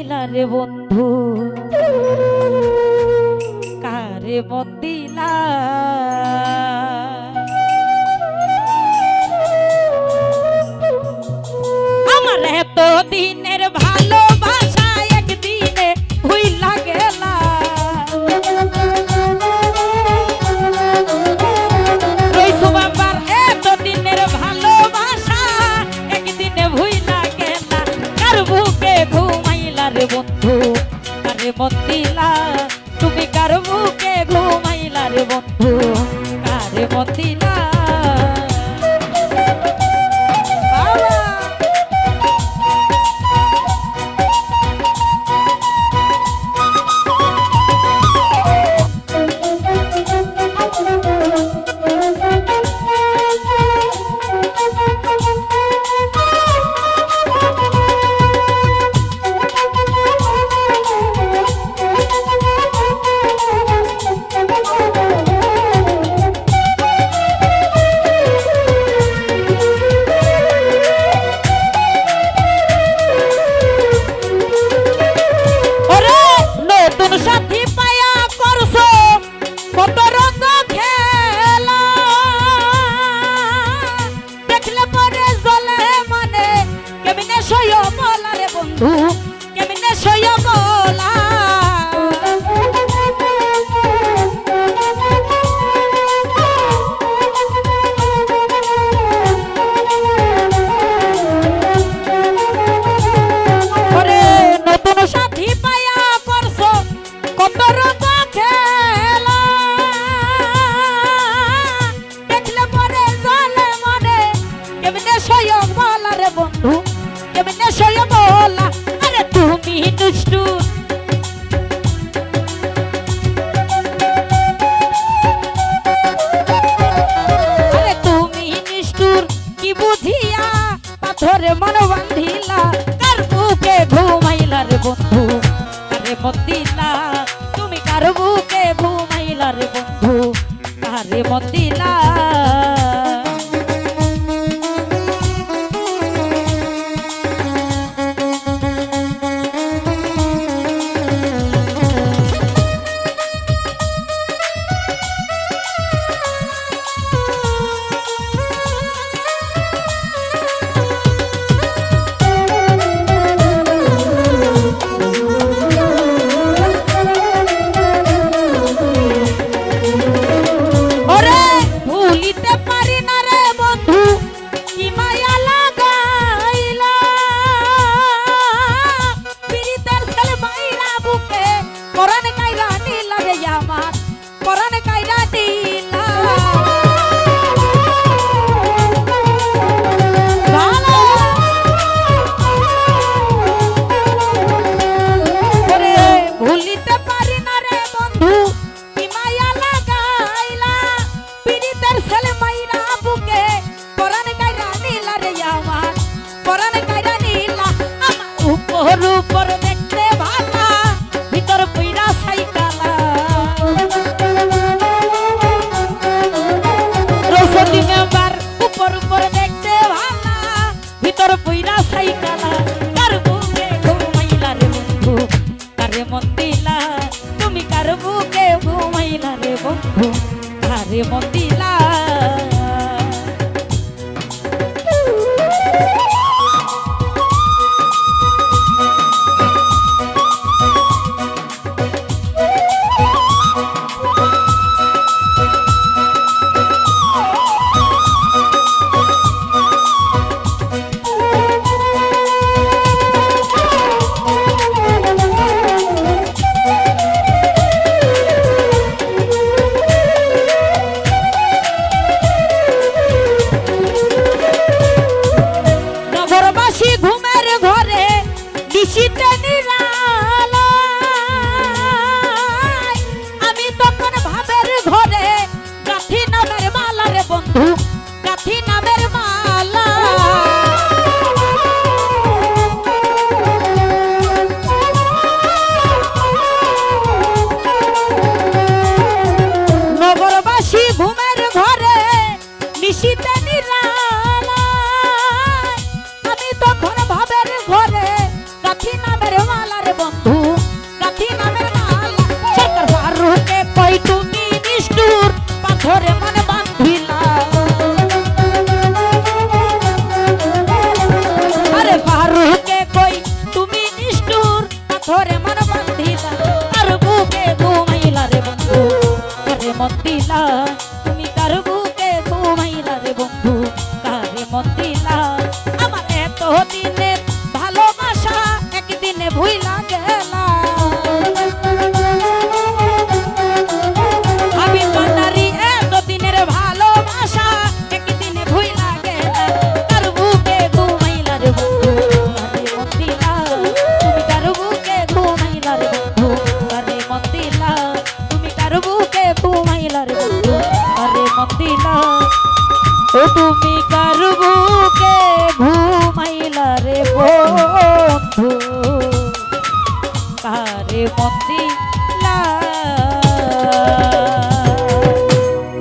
ঘুমাইলা রে বন্ধু কারে মন দিলা আমার এত দিনের ভালোবাসা একদিনে ভুইলা গেলা রইছো বাবার এত দিনের ভালোবাসা একদিনে ভুইলা গেলা কার বুকে ঘুমাইলা রে বন্ধু কারে মন দিলা তুমি কার বুকে ঘুমাইলা রে বন্ধু কারে মন দিলা কেমনে সইয় বলা ওরে নতুন সাথী পায়া করছো কত রঙ খেলা দেখলে পরে জলে মনে কেমনে সইয় বলা রে বন্ধু কেমনে সইয় বলা তুমি দুষ্টুর আরে তুমি নিষ্ঠুর কি বুঝিয়া পাথরে মন বান্ধিলা কার বুকে ঘুমাইলা রে বন্ধু কারে মন দিলা তুমি কার বুকে ঘুমাইলা রে বন্ধু কারে মন দিলা উপর দেখতে ভালা ভিতর পইরা সাইকালা রসতি মেম্বার উপর দেখতে ভালা ভিতর পইরা সাইকালা কার বুকে ঘুমাইলা রে বন্ধু কারে মন দিলা তুমি কার বুকে ঘুমাইলা রে বন্ধু কারে মন দিলা মন দিলা